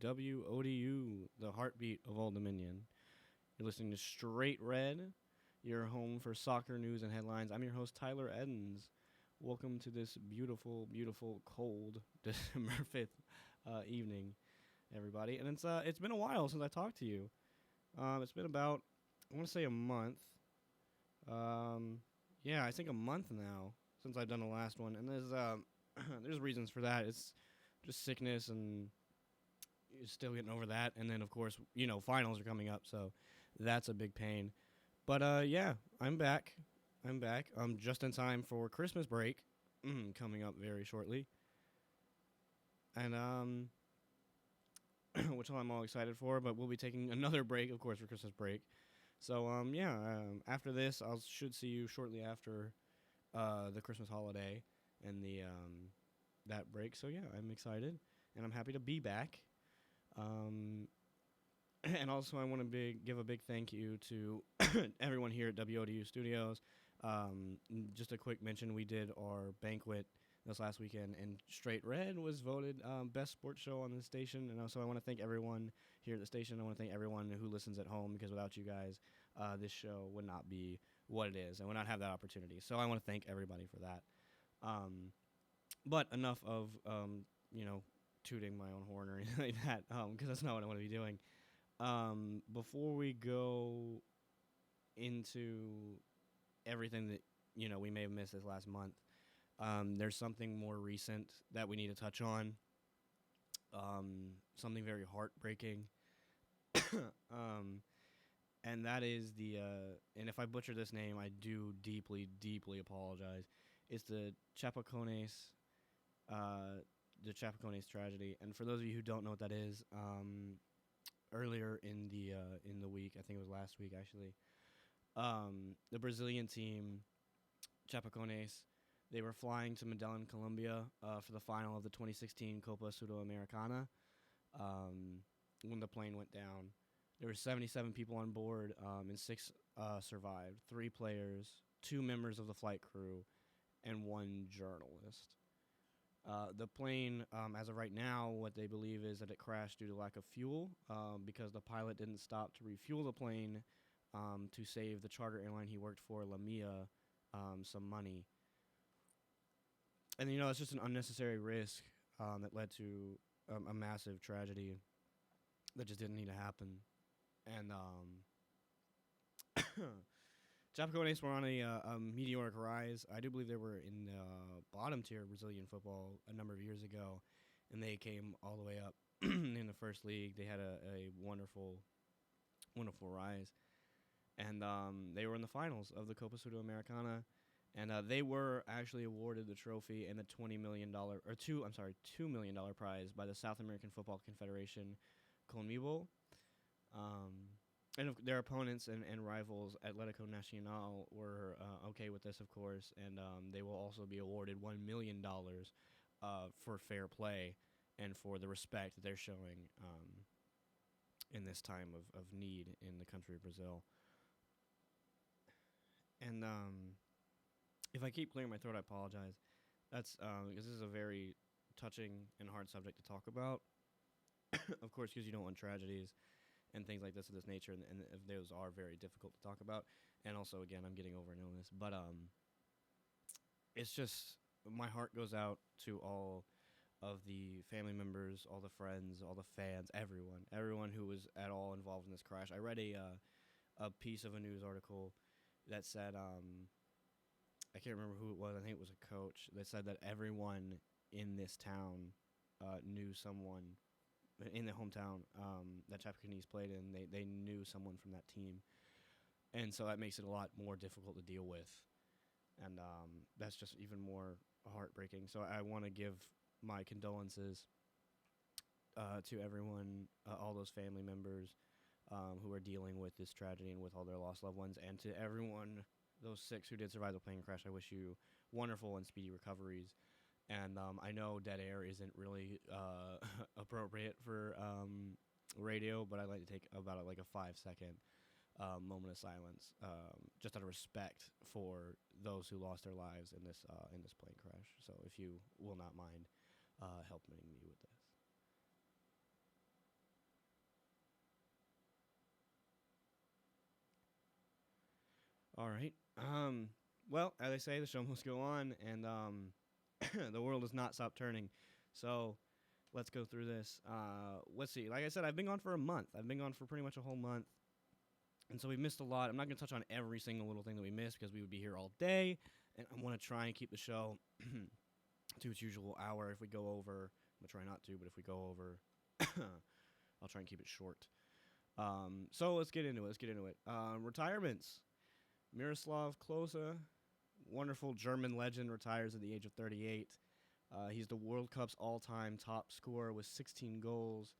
WODU, the heartbeat of Old Dominion. You're listening to Straight Red, your home for soccer news and headlines. I'm your host, Tyler Edens. Welcome to this beautiful, beautiful, cold December 5th evening, everybody. And it's been a while since I talked to you. It's been about, I want to say a month. Yeah, I think a month now since I've done the last one. And there's reasons for that. It's just sickness and you're still getting over that. And then, of course, finals are coming up, so that's a big pain. But, yeah, I'm back. Just in time for Christmas break coming up very shortly. And, which I'm all excited for, but we'll be taking another break, of course, for Christmas break. So, after this, I should see you shortly after the Christmas holiday and that break. So, yeah, I'm excited, and I'm happy to be back. And also, I want to give a big thank you to everyone here at WODU Studios. Just a quick mention, we did our banquet this last weekend, and Straight Red was voted best sports show on the station. And also, I want to thank everyone here at the station. I want to thank everyone who listens at home, because without you guys, this show would not be what it is and would not have that opportunity. So I want to thank everybody for that. But enough of, tooting my own horn or anything like that, because that's not what I want to be doing. Before we go into everything that, we may have missed this last month, there's something more recent that we need to touch on. Something very heartbreaking. And that is and if I butcher this name, I do deeply, deeply apologize. It's the Chapecoense tragedy. And for those of you who don't know what that is, earlier in the week, I think it was last week actually, the Brazilian team, Chapecoense, they were flying to Medellin, Colombia, for the final of the 2016 Copa Sudamericana. When the plane went down, there were 77 people on board, and 6 survived. 3 players, 2 members of the flight crew, and 1 journalist. The plane, as of right now, what they believe is that it crashed due to lack of fuel, because the pilot didn't stop to refuel the plane to save the charter airline he worked for, Lamia, some money. And, it's just an unnecessary risk that led to a massive tragedy that just didn't need to happen. And Chapecoense were on a meteoric rise. I do believe they were in the bottom tier of Brazilian football a number of years ago, and they came all the way up in the first league. They had a wonderful, wonderful rise, and they were in the finals of the Copa Sudamericana, and they were actually awarded the trophy and the $2 million prize by the South American Football Confederation, CONMEBOL. And their opponents and rivals, Atlético Nacional, were okay with this, of course, and they will also be awarded $1 million for fair play and for the respect that they're showing in this time of need in the country of Brazil. And if I keep clearing my throat, I apologize. That's because this is a very touching and hard subject to talk about. Of course, because you don't want tragedies and things like this of this nature, and those are very difficult to talk about. And also, again, I'm getting over an illness. But it's just, my heart goes out to all of the family members, all the friends, all the fans, everyone who was at all involved in this crash. I read a piece of a news article that said, I can't remember who it was, I think it was a coach, that said that everyone in this town knew someone in the hometown that Chapecoense played in. They knew someone from that team, and so that makes it a lot more difficult to deal with, and that's just even more heartbreaking. So I want to give my condolences to everyone, all those family members who are dealing with this tragedy and with all their lost loved ones, and to everyone, those 6 who did survive the plane crash. I wish you wonderful and speedy recoveries. And I know dead air isn't really appropriate for radio, but I'd like to take about a 5-second moment of silence, just out of respect for those who lost their lives in this plane crash. So if you will not mind helping me with this. All right. Well, as I say, the show must go on, and the world does not stop turning. So let's go through this. Let's see. Like I said, I've been gone for a month. I've been gone for pretty much a whole month. And so we missed a lot. I'm not going to touch on every single little thing that we missed because we would be here all day. And I want to try and keep the show to its usual hour. If we go over, I'm going to try not to, but if we go over, I'll try and keep it short. So let's get into it. Retirements. Miroslav Klose, wonderful German legend, retires at the age of 38. He's the World Cup's all-time top scorer with 16 goals.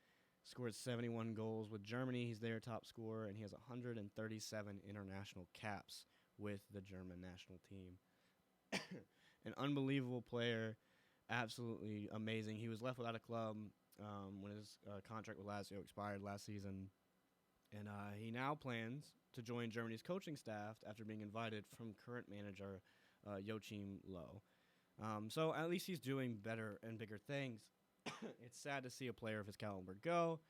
Scored 71 goals with Germany. He's their top scorer, and he has 137 international caps with the German national team. An unbelievable player, absolutely amazing. He was left without a club when his contract with Lazio expired last season, and he now plans to join Germany's coaching staff after being invited from current manager Joachim Low. So at least he's doing better and bigger things. It's sad to see a player of his caliber go,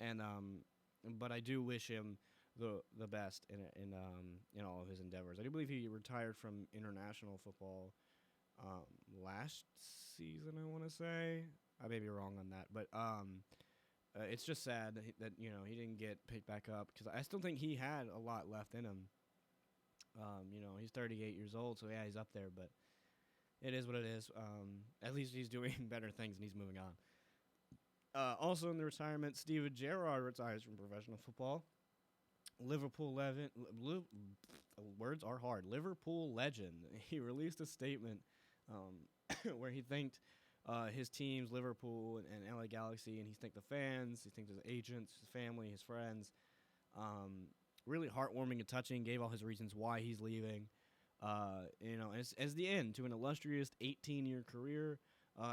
and but I do wish him the best in all of his endeavors. I do believe he retired from international football last season. I want to say I may be wrong on that, but it's just sad that he didn't get picked back up because I still think he had a lot left in him. He's 38 years old, so yeah, he's up there, but it is what it is. At least he's doing better things and he's moving on. Also in the retirement, Steven Gerrard retires from professional football. Liverpool words are hard. Liverpool legend. He released a statement where he thanked his teams, Liverpool and LA Galaxy, and he thanked the fans, he thanked his agents, his family, his friends. Really heartwarming and touching. Gave all his reasons why he's leaving. As the end to an illustrious 18-year career.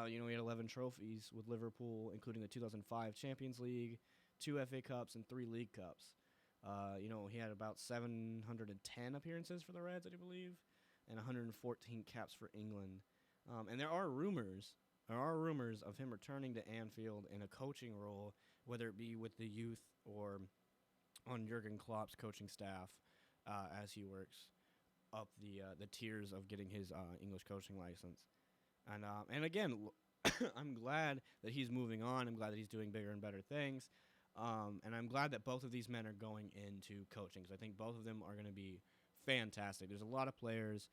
He had 11 trophies with Liverpool, including the 2005 Champions League, 2 FA Cups, and 3 League Cups. He had about 710 appearances for the Reds, I do believe, and 114 caps for England. And there are rumors of him returning to Anfield in a coaching role, whether it be with the youth or on Jurgen Klopp's coaching staff, as he works up the tiers of getting his English coaching license. And again, I'm glad that he's moving on. I'm glad that he's doing bigger and better things. And I'm glad that both of these men are going into coaching because I think both of them are going to be fantastic. There's a lot of players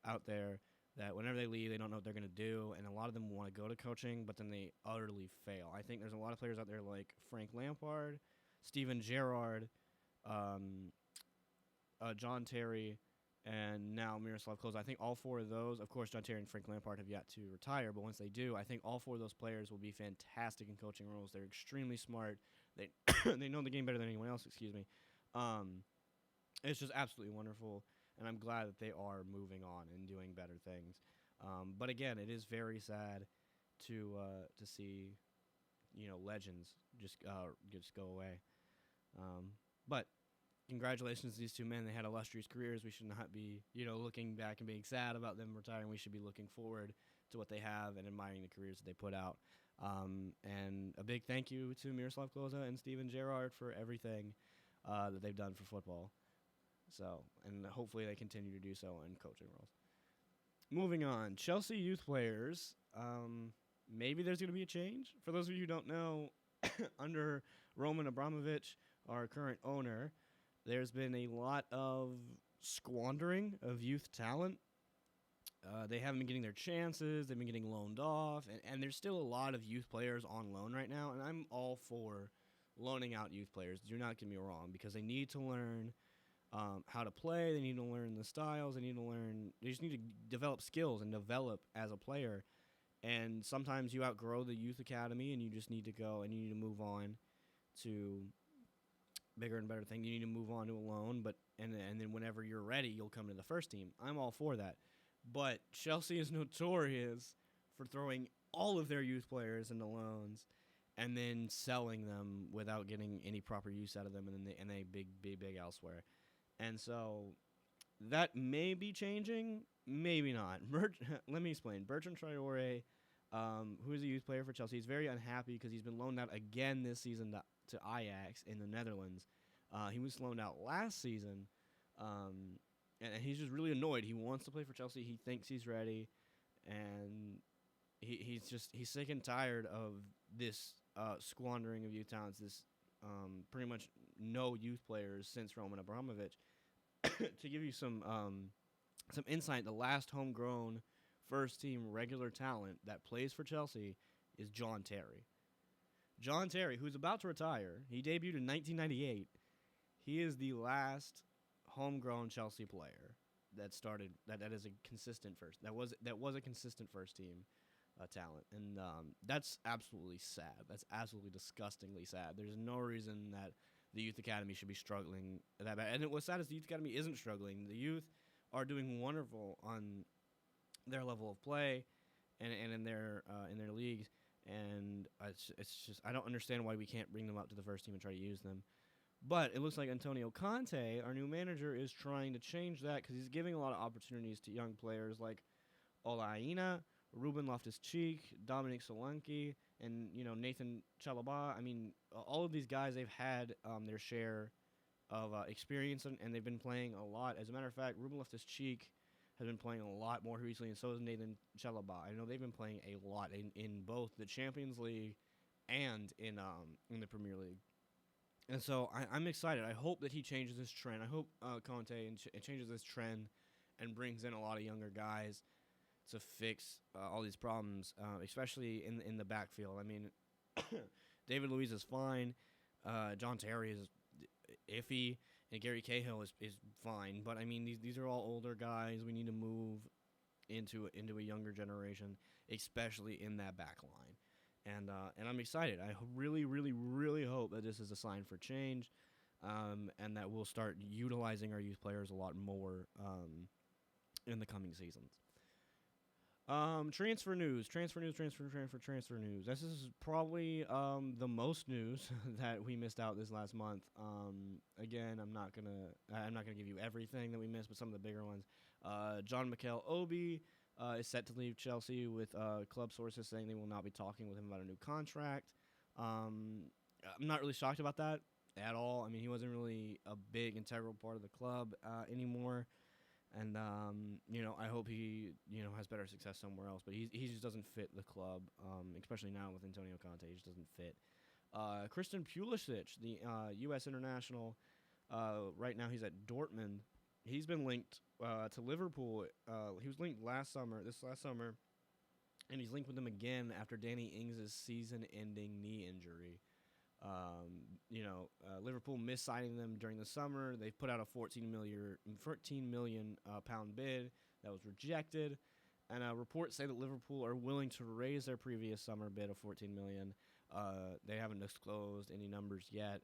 out there that whenever they leave, they don't know what they're going to do, and a lot of them want to go to coaching, but then they utterly fail. I think there's a lot of players out there like Frank Lampard, Steven Gerrard, John Terry, and now Miroslav Klose. I think all 4 of those, of course, John Terry and Frank Lampard have yet to retire, but once they do, I think all 4 of those players will be fantastic in coaching roles. They're extremely smart. They they know the game better than anyone else, excuse me. It's just absolutely wonderful, and I'm glad that they are moving on and doing better things. But again, it is very sad to see, legends just go away. But congratulations to these 2 men. They had illustrious careers. We should not be, looking back and being sad about them retiring. We should be looking forward to what they have and admiring the careers that they put out. And a big thank you to Miroslav Klose and Steven Gerrard for everything that they've done for football. So, and hopefully they continue to do so in coaching roles. Moving on, Chelsea youth players. Maybe there's going to be a change. For those of you who don't know, under Roman Abramovich, our current owner, there's been a lot of squandering of youth talent. They haven't been getting their chances. They've been getting loaned off. And there's still a lot of youth players on loan right now. And I'm all for loaning out youth players. Do not get me wrong, because they need to learn how to play. They need to learn the styles. They just need to develop skills and develop as a player. And sometimes you outgrow the youth academy and you just need to go and you need to move on to bigger and better things. You need to move on to a loan, and then whenever you're ready, you'll come to the first team. I'm all for that. But Chelsea is notorious for throwing all of their youth players into loans and then selling them without getting any proper use out of them, and then they big elsewhere. And so that may be changing, maybe not. Let me explain. Bertrand Traore, who is a youth player for Chelsea, is very unhappy because he's been loaned out again this season to Ajax in the Netherlands. He was loaned out last season and he's just really annoyed. He wants to play for Chelsea. He thinks he's ready, and he's sick and tired of this squandering of youth talents. This pretty much no youth players since Roman Abramovich. To give you some insight, the last homegrown first team regular talent that plays for Chelsea is John Terry. John Terry, who's about to retire, he debuted in 1998. He is the last homegrown Chelsea player that started that is a consistent first that was a consistent first team talent, and that's absolutely sad. That's absolutely disgustingly sad. There's no reason that the youth academy should be struggling that bad. And what's sad is the youth academy isn't struggling. The youth are doing wonderful on their level of play, and in their leagues. And it's just I don't understand why we can't bring them up to the first team and try to use them. But it looks like Antonio Conte, our new manager, is trying to change that because he's giving a lot of opportunities to young players like Olaina, Ruben Loftus-Cheek, Dominic Solanke, and Nathan Chalobah. I mean, all of these guys, they've had their share of experience, and they've been playing a lot. As a matter of fact, Ruben Loftus-Cheek has been playing a lot more recently, and so has Nathan Chalobah. I know they've been playing a lot in both the Champions League and in the Premier League. And so I'm excited. I hope that he changes this trend. I hope Conte changes this trend and brings in a lot of younger guys to fix all these problems, especially in the backfield. I mean, David Luiz is fine. John Terry is iffy. And Gary Cahill is fine. But, I mean, these are all older guys. We need to move into a younger generation, especially in that back line. And I'm excited. I really, really, really hope that this is a sign for change, and that we'll start utilizing our youth players a lot more in the coming seasons. Transfer news. This is probably the most news that we missed out this last month. Again, I'm not gonna give you everything that we missed, but some of the bigger ones. John Mikel Obi is set to leave Chelsea, with club sources saying they will not be talking with him about a new contract. I'm not really shocked about that at all. I mean, he wasn't really a big integral part of the club anymore. And, I hope he, has better success somewhere else. But he just doesn't fit the club, especially now with Antonio Conte. He just doesn't fit. Christian Pulisic, the U.S. international, right now he's at Dortmund. He's been linked to Liverpool. He was linked last summer, and he's linked with them again after Danny Ings' season-ending knee injury. Liverpool mis-signing them during the summer. They put out a 14 million pound bid that was rejected, and reports say that Liverpool are willing to raise their previous summer bid of 14 million. They haven't disclosed any numbers yet,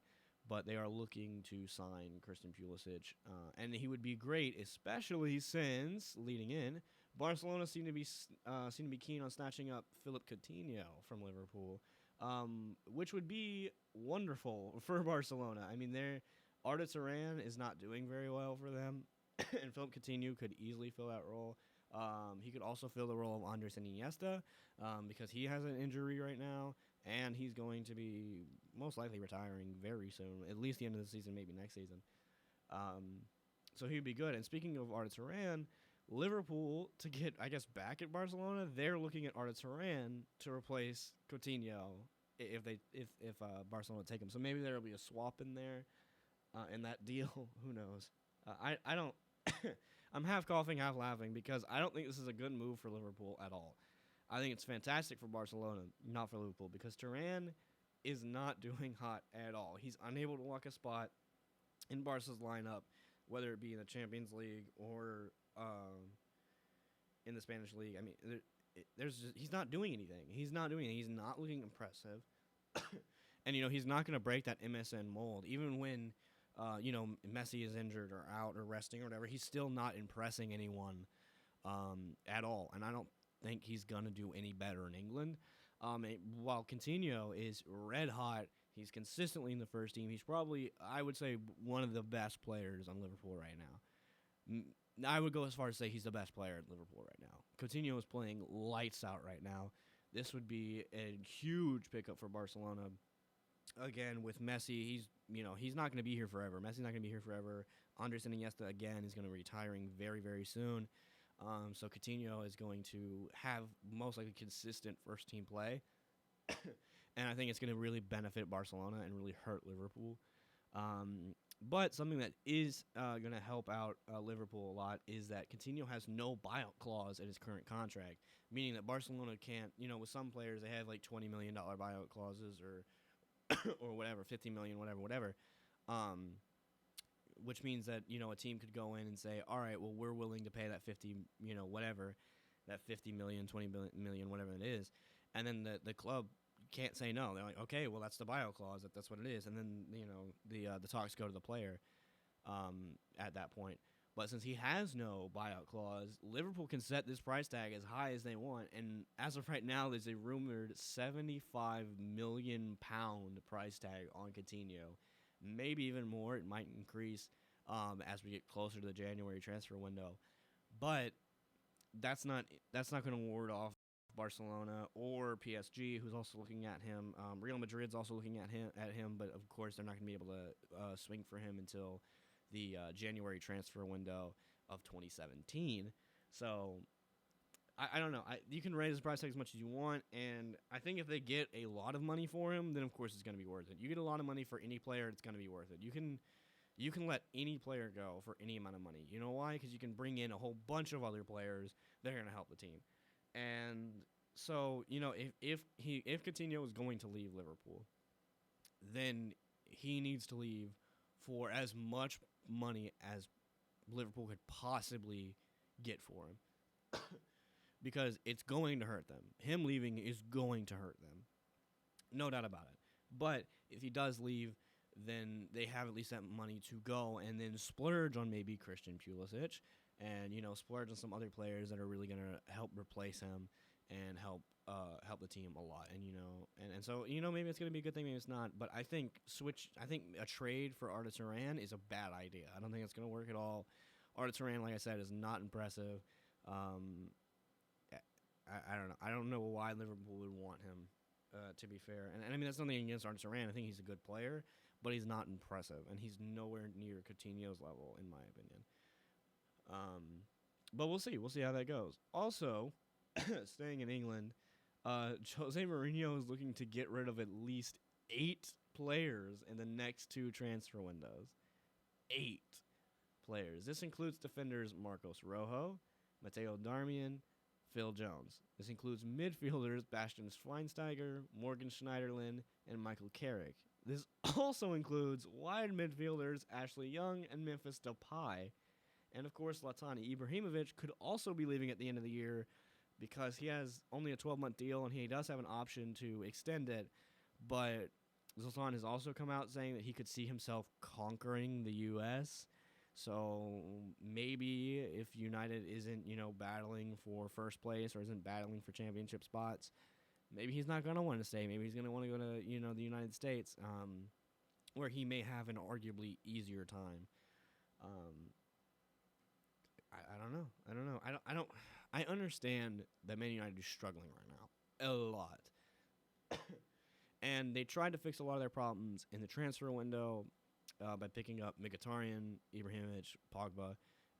but they are looking to sign Christian Pulisic, and he would be great, especially since leading in Barcelona seem to be keen on snatching up Philippe Coutinho from Liverpool. Which would be wonderful for Barcelona. I mean, Arda Turan is not doing very well for them, and Philippe Coutinho could easily fill that role. He could also fill the role of Andres Iniesta because he has an injury right now, and he's going to be most likely retiring very soon, at least the end of the season, maybe next season. So he'd be good. And speaking of Arda Turan, Liverpool, to get, I guess, back at Barcelona, they're looking at Arda Turan to replace Coutinho if Barcelona take him. So maybe there will be a swap in there in that deal. Who knows? I don't. I'm half coughing, half laughing because I don't think this is a good move for Liverpool at all. I think it's fantastic for Barcelona, not for Liverpool, because Turan is not doing hot at all. He's unable to lock a spot in Barca's lineup, whether it be in the Champions League or in the Spanish league. I mean, he's not doing anything. He's not looking impressive. And, he's not going to break that MSN mold. Even when, Messi is injured or out or resting or whatever, he's still not impressing anyone at all. And I don't think he's going to do any better in England. While Coutinho is red hot, he's consistently in the first team. He's probably, I would say, one of the best players on Liverpool right now. I would go as far as to say he's the best player at Liverpool right now. Coutinho is playing lights out right now. This would be a huge pickup for Barcelona. Again, with Messi, he's not going to be here forever. Messi's not going to be here forever. Andres Iniesta again is going to be retiring very very soon. So Coutinho is going to have most likely consistent first team play, and I think it's going to really benefit Barcelona and really hurt Liverpool. But something that is going to help out Liverpool a lot is that Coutinho has no buyout clause in his current contract, meaning that Barcelona can't, with some players they have like $20 million buyout clauses or whatever, 50 million, whatever. Um, which means that a team could go in and say, all right, well we're willing to pay that 50, whatever, that 50 million, 20 million, whatever it is, and then the club can't say no. They're like, okay, well that's the buyout clause, that's what it is, and then the talks go to the player at that point. But since he has no buyout clause, Liverpool can set this price tag as high as they want, and as of right now, there's a rumored £75 million price tag on Coutinho. Maybe even more. It might increase as we get closer to the January transfer window, but that's not going to ward off Barcelona or PSG, who's also looking at him. Real Madrid's also looking at him, but of course they're not going to be able to swing for him until the January transfer window of 2017. So I don't know. You can raise the price tag as much as you want, and I think if they get a lot of money for him, then of course it's going to be worth it. You get a lot of money for any player, it's going to be worth it. You can let any player go for any amount of money. You know why? Because you can bring in a whole bunch of other players that are going to help the team. And so, if Coutinho is going to leave Liverpool, then he needs to leave for as much money as Liverpool could possibly get for him. Because it's going to hurt them. Him leaving is going to hurt them. No doubt about it. But if he does leave, then they have at least that money to go and then splurge on maybe Christian Pulisic and, splurge on some other players that are really going to help replace him and help the team a lot. And so, maybe it's going to be a good thing, maybe it's not. But I think a trade for Arda Turan is a bad idea. I don't think it's going to work at all. Arda Turan, like I said, is not impressive. I don't know. I don't know why Liverpool would want him, to be fair. And I mean, that's nothing against Arda Turan. I think he's a good player, but he's not impressive. And he's nowhere near Coutinho's level, in my opinion. But we'll see. We'll see how that goes. Also, staying in England, Jose Mourinho is looking to get rid of at least 8 players in the next 2 transfer windows. 8 players. This includes defenders Marcos Rojo, Matteo Darmian, Phil Jones. This includes midfielders Bastian Schweinsteiger, Morgan Schneiderlin, and Michael Carrick. This also includes wide midfielders Ashley Young and Memphis Depay. And of course, Zlatan Ibrahimovic could also be leaving at the end of the year because he has only a 12-month deal and he does have an option to extend it. But Zlatan has also come out saying that he could see himself conquering the U.S., so maybe if United isn't, battling for first place or isn't battling for championship spots, maybe he's not going to want to stay. Maybe he's going to want to go to, the United States, where he may have an arguably easier time. I don't know. I understand that Man United is struggling right now. A lot. And they tried to fix a lot of their problems in the transfer window, by picking up Mkhitaryan, Ibrahimovic, Pogba,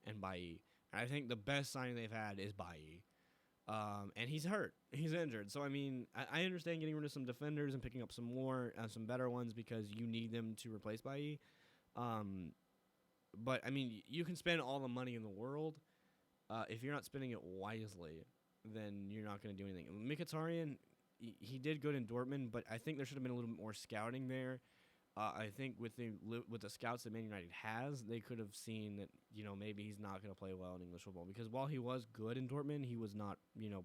and Bailly. And I think the best signing they've had is Bailly. And he's hurt. He's injured. So, I mean, I understand getting rid of some defenders and picking up some more, some better ones because you need them to replace Bailly. But, I mean, you can spend all the money in the world. If you're not spending it wisely, then you're not going to do anything. Mkhitaryan, he did good in Dortmund, but I think there should have been a little bit more scouting there. I think with the scouts that Man United has, they could have seen that, maybe he's not going to play well in English football. Because while he was good in Dortmund, he was not,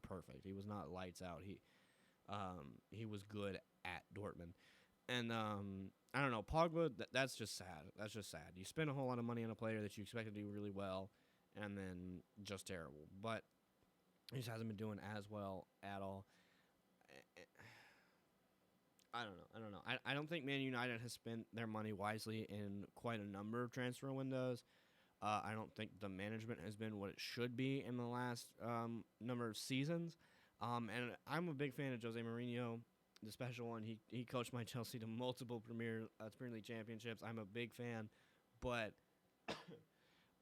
perfect. He was not lights out. He was good at Dortmund. And, I don't know, Pogba, that's just sad. That's just sad. You spend a whole lot of money on a player that you expect to do really well, and then just terrible. But he just hasn't been doing as well at all. I don't know. I don't think Man United has spent their money wisely in quite a number of transfer windows. I don't think the management has been what it should be in the last number of seasons. And I'm a big fan of Jose Mourinho, the special one. He coached my Chelsea to multiple Premier League championships. I'm a big fan, but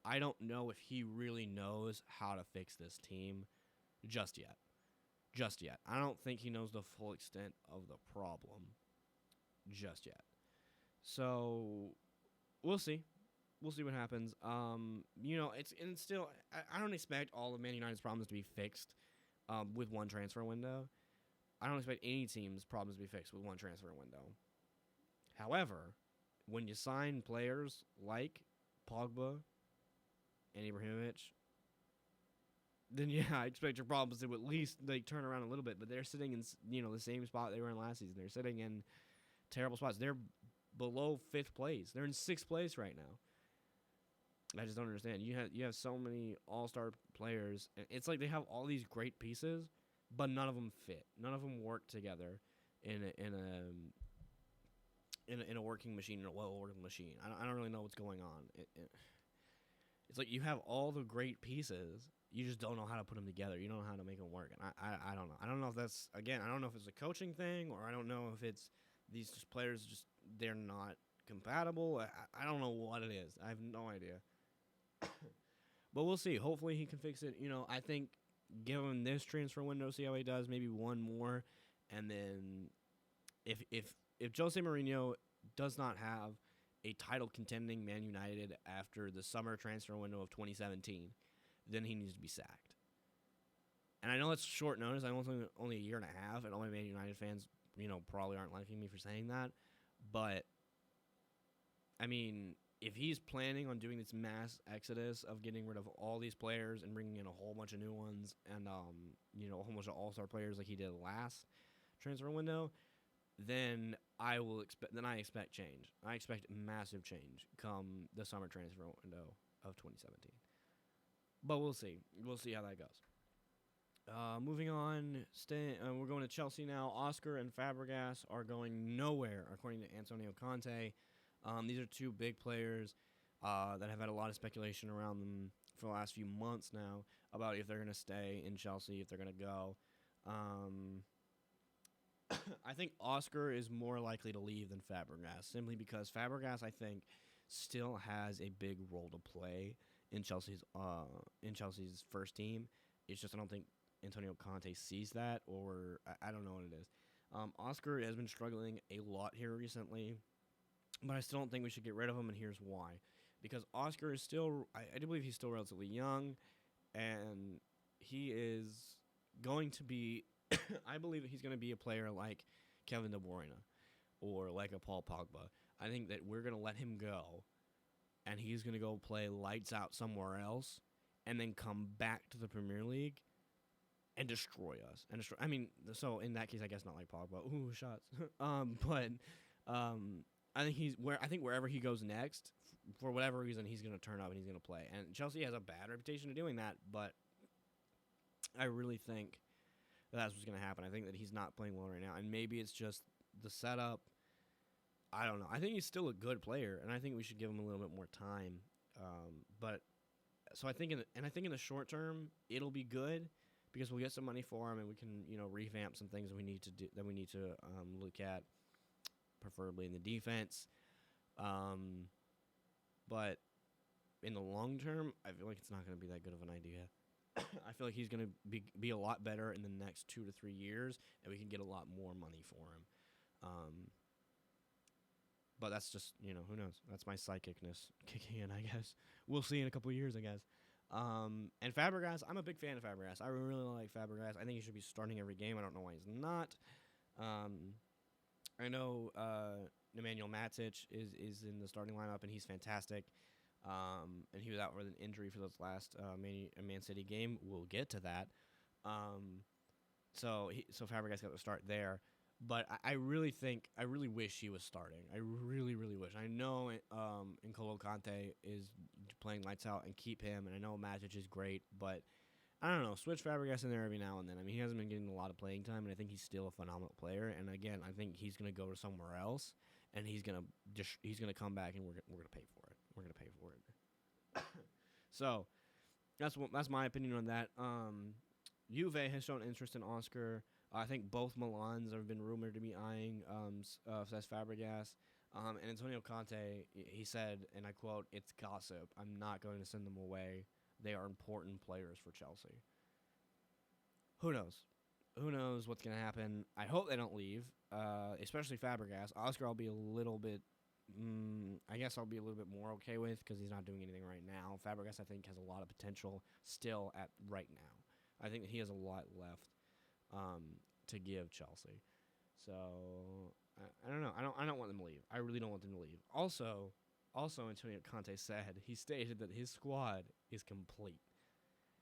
I don't know if he really knows how to fix this team just yet. Just yet. I don't think he knows the full extent of the problem just yet. So we'll see. We'll see what happens. It's still. I don't expect all of Man United's problems to be fixed with one transfer window. I don't expect any team's problems to be fixed with one transfer window. However, when you sign players like Pogba and Ibrahimovic, then yeah, I expect your problems to at least turn around a little bit. But they're sitting in the same spot they were in last season. They're sitting in terrible spots. They're below fifth place. They're in sixth place right now. I just don't understand. You have so many all-star players, and it's like they have all these great pieces, but none of them fit. None of them work together in a working machine, in a well-oiled machine. I don't really know what's going on. It's like you have all the great pieces, you just don't know how to put them together. You don't know how to make them work. And I don't know. I don't know if that's, again, I don't know if it's a coaching thing, or I don't know if it's these players just they're not compatible. I don't know what it is. I have no idea. But we'll see. Hopefully he can fix it. I think give him this transfer window, see how he does, maybe one more, and then if Jose Mourinho does not have a title contending Man United after the summer transfer window of 2017, then he needs to be sacked. And I know it's short notice. I know it's only a year and a half, and all my Man United fans, probably aren't liking me for saying that. But I mean, if he's planning on doing this mass exodus of getting rid of all these players and bringing in a whole bunch of new ones, and a whole bunch of all-star players like he did last transfer window, then I expect change. I expect massive change come the summer transfer window of 2017. But we'll see. We'll see how that goes. Moving on, we're going to Chelsea now. Oscar and Fabregas are going nowhere, according to Antonio Conte. These are two big players that have had a lot of speculation around them for the last few months now about if they're going to stay in Chelsea, if they're going to go. I think Oscar is more likely to leave than Fabregas, simply because Fabregas, I think, still has a big role to play in Chelsea's first team. It's just I don't think Antonio Conte sees that, or I don't know what it is. Oscar has been struggling a lot here recently, but I still don't think we should get rid of him, and here's why. Because Oscar is still, I do believe he's still relatively young, and he is going to be, I believe that he's going to be a player like Kevin De Bruyne or like a Paul Pogba. I think that we're going to let him go, and he's going to go play lights out somewhere else, and then come back to the Premier League and destroy us. I mean, so in that case, I guess not like Pogba. Ooh, shots. I think wherever he goes next, for whatever reason, he's going to turn up and he's going to play. And Chelsea has a bad reputation of doing that, but I really think that's what's going to happen. I think that he's not playing well right now, and maybe it's just the setup. I don't know. I think he's still a good player, and I think we should give him a little bit more time. So I think in the short term, it'll be good because we'll get some money for him, and we can revamp some things that we need to look at, preferably in the defense. But in the long term, I feel like it's not going to be that good of an idea. I feel like he's going to be a lot better in the next 2 to 3 years, and we can get a lot more money for him. But that's just, who knows? That's my psychicness kicking in, I guess. We'll see in a couple of years, I guess. And Fabregas, I'm a big fan of Fabregas. I really like Fabregas. I think he should be starting every game. I don't know why he's not. I know Nemanja Matic is in the starting lineup, and he's fantastic. And he was out with an injury for this last Man City game. We'll get to that. So Fabregas got the start there. But I really wish he was starting. I really, really wish. I know N'Golo Kante is playing lights out, and keep him. And I know Matic is great, but I don't know. Switch Fabregas in there every now and then. I mean, he hasn't been getting a lot of playing time, and I think he's still a phenomenal player. And again, I think he's going to go to somewhere else, and he's going to come back, and we're going to pay for it. We're going to pay for it. So that's my opinion on that. Juve has shown interest in Oscar. I think both Milans have been rumored to be eyeing Cesc Fabregas. And Antonio Conte, he said, and I quote, "It's gossip. I'm not going to send them away. They are important players for Chelsea." Who knows? Who knows what's going to happen? I hope they don't leave, especially Fabregas. Oscar, I'll be a little bit. I guess I'll be a little bit more okay with because he's not doing anything right now. Fabregas, I think, has a lot of potential still at right now. I think that he has a lot left to give Chelsea. So I don't know. I don't want them to leave. I really don't want them to leave. Also, Antonio Conte said he stated that his squad is complete.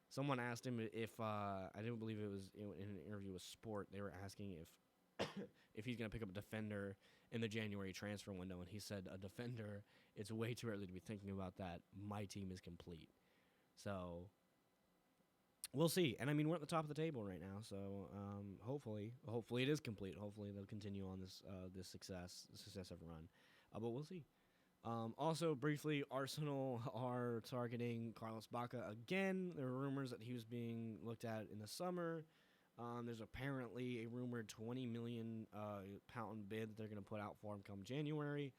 Someone asked him if I didn't believe it was in an interview with Sport. They were asking if if he's going to pick up a defender in the January transfer window, and he said a defender. It's way too early to be thinking about that. My team is complete. So we'll see. And I mean, we're at the top of the table right now, so hopefully it is complete. Hopefully they'll continue on this successive run. But we'll see. Also, briefly, Arsenal are targeting Carlos Bacca again. There are rumors that he was being looked at in the summer. There's apparently a rumored £20 million pound bid that they're going to put out for him come January.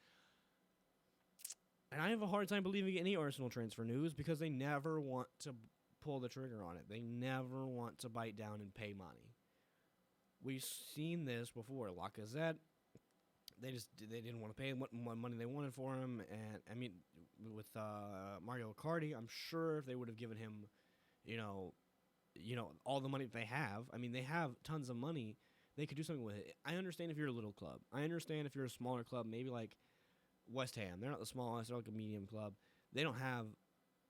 And I have a hard time believing any Arsenal transfer news because they never want to pull the trigger on it. They never want to bite down and pay money. We've seen this before. Lacazette, they didn't want to pay what money they wanted for him. And, I mean, with Mario Icardi, I'm sure if they would have given him, all the money that they have. I mean, they have tons of money. They could do something with it. I understand if you're a little club. I understand if you're a smaller club, maybe like West Ham. They're not the smallest. They're like a medium club. They don't have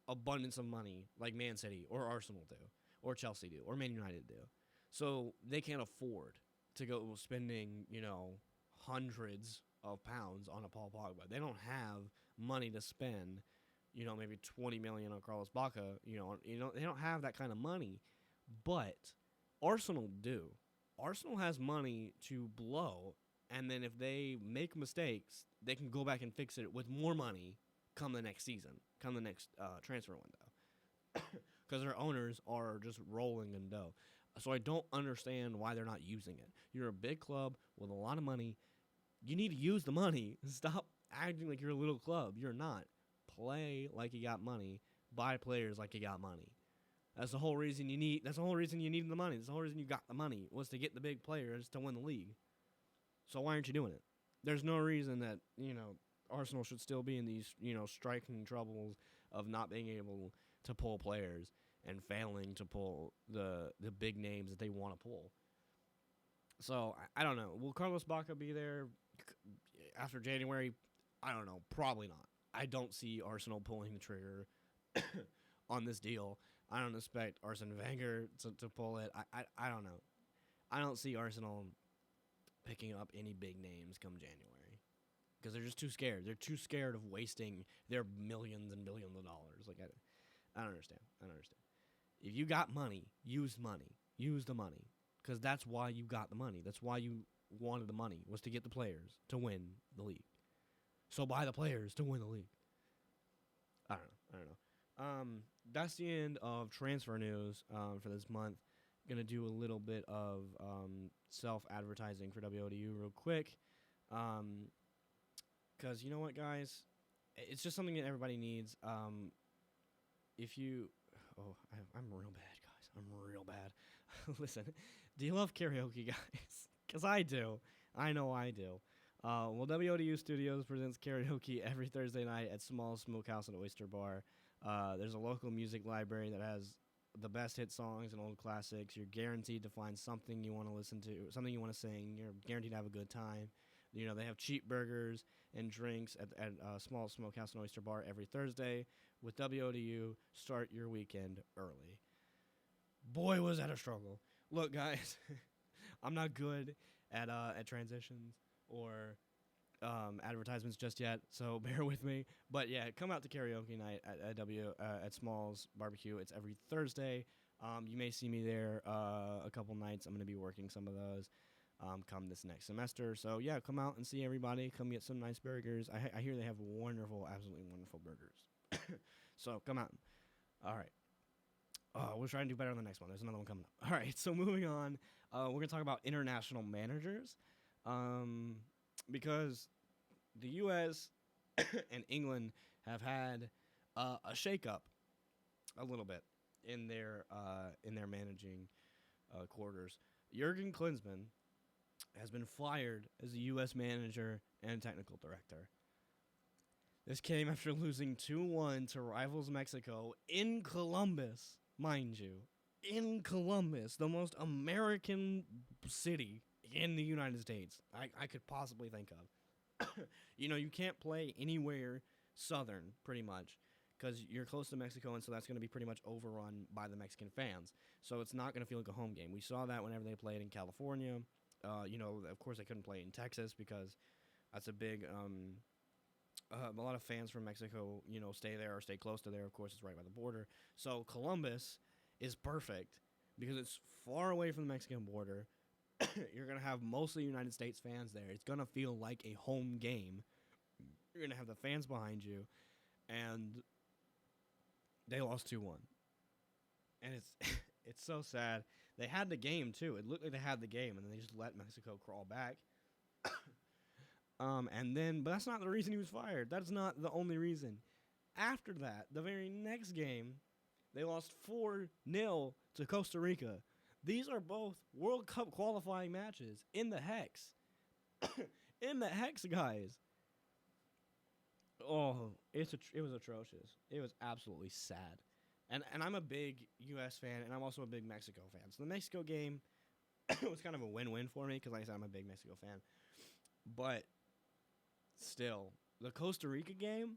abundance of money like Man City or Arsenal do or Chelsea do or Man United do. So they can't afford to go spending, hundreds of pounds on a Paul Pogba. They don't have money to spend, maybe 20 million on Carlos Bacca. They don't have that kind of money. But Arsenal do. Arsenal has money to blow, and then if they make mistakes, they can go back and fix it with more money come the next season, come the next transfer window. Because their owners are just rolling in dough. So I don't understand why they're not using it. You're a big club with a lot of money. You need to use the money. Stop acting like you're a little club. You're not. Play like you got money. Buy players like you got money. That's the whole reason you need. That's the whole reason you needed the money. That's the whole reason you got the money was to get the big players to win the league. So why aren't you doing it? There's no reason that Arsenal should still be in these striking troubles of not being able to pull players and failing to pull the big names that they want to pull. So I don't know. Will Carlos Bacca be there after January? I don't know. Probably not. I don't see Arsenal pulling the trigger on this deal. I don't expect Arsene Wenger to pull it. I don't know. I don't see Arsenal picking up any big names come January because they're just too scared. They're too scared of wasting their millions and billions of dollars. Like I don't understand. If you got money, use money. Use the money because that's why you got the money. That's why you wanted the money was to get the players to win the league. So buy the players to win the league. I don't know. That's the end of transfer news for this month. Gonna do a little bit of self-advertising for WODU real quick. Because you know what, guys? It's just something that everybody needs. If you... Oh, I'm real bad, guys. I'm real bad. Listen, do you love karaoke, guys? Because I do. I know I do. Well, WODU Studios presents karaoke every Thursday night at Small Smokehouse and Oyster Bar. There's a local music library that has the best hit songs and old classics. You're guaranteed to find something you want to listen to, something you want to sing. You're guaranteed to have a good time. They have cheap burgers and drinks at Small Smokehouse and Oyster Bar every Thursday. With WODU, start your weekend early. Boy, was that a struggle. Look, guys, I'm not good at transitions or advertisements just yet, so bear with me. But yeah, come out to karaoke night at Small's Barbecue. It's every Thursday. You may see me there a couple nights. I'm going to be working some of those come this next semester. So yeah, come out and see everybody. Come get some nice burgers. I hear they have wonderful, absolutely wonderful burgers. So come out. All right. We'll try and do better on the next one. There's another one coming up. All right, so moving on. We're going to talk about international managers. Because the U.S. and England have had a shakeup a little bit in their managing quarters. Jurgen Klinsmann has been fired as the U.S. manager and technical director. This came after losing 2-1 to rivals Mexico in Columbus, mind you. In Columbus, the most American city in the United States I could possibly think of. You can't play anywhere southern, pretty much, because you're close to Mexico, and so that's going to be pretty much overrun by the Mexican fans. So it's not going to feel like a home game. We saw that whenever they played in California. Of course, they couldn't play in Texas because that's a big... a lot of fans from Mexico, stay there or stay close to there. Of course, it's right by the border. So Columbus is perfect because it's far away from the Mexican border. You're going to have mostly United States fans there. It's going to feel like a home game. You're going to have the fans behind you. And they lost 2-1. And it's so sad. They had the game, too. It looked like they had the game, and then they just let Mexico crawl back. But that's not the reason he was fired. That's not the only reason. After that, the very next game, they lost 4-0 to Costa Rica. These are both World Cup qualifying matches in the Hex. In the Hex, guys. Oh, it was atrocious. It was absolutely sad. And I'm a big U.S. fan, and I'm also a big Mexico fan. So the Mexico game was kind of a win-win for me because, like I said, I'm a big Mexico fan. But still, the Costa Rica game,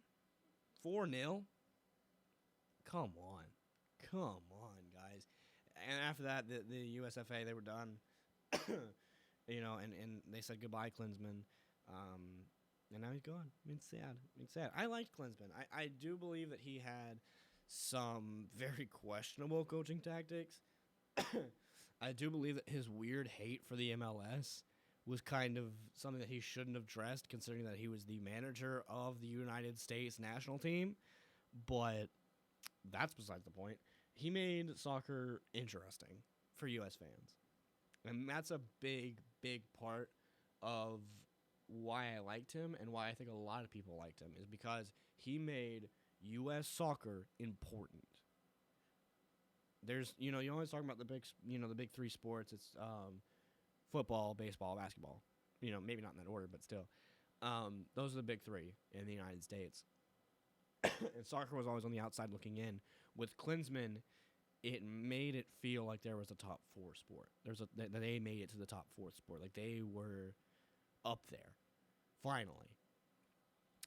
4-0. Come on, guys. And after that, the USFA, they were done. And they said goodbye, Klinsmann. And now he's gone. It's sad. I liked Klinsmann. I do believe that he had some very questionable coaching tactics. I do believe that his weird hate for the MLS was kind of something that he shouldn't have dressed, considering that he was the manager of the United States national team. But that's besides the point. He made soccer interesting for U.S. fans. And that's a big, big part of why I liked him and why I think a lot of people liked him, is because he made U.S. soccer important. There's, you always talk about the big three sports. It's football, baseball, basketball. Maybe not in that order, but still. Those are the big three in the United States. And soccer was always on the outside looking in. With Klinsmann, it made it feel like there was a top four sport. They made it to the top fourth sport. Like, they were up there, finally.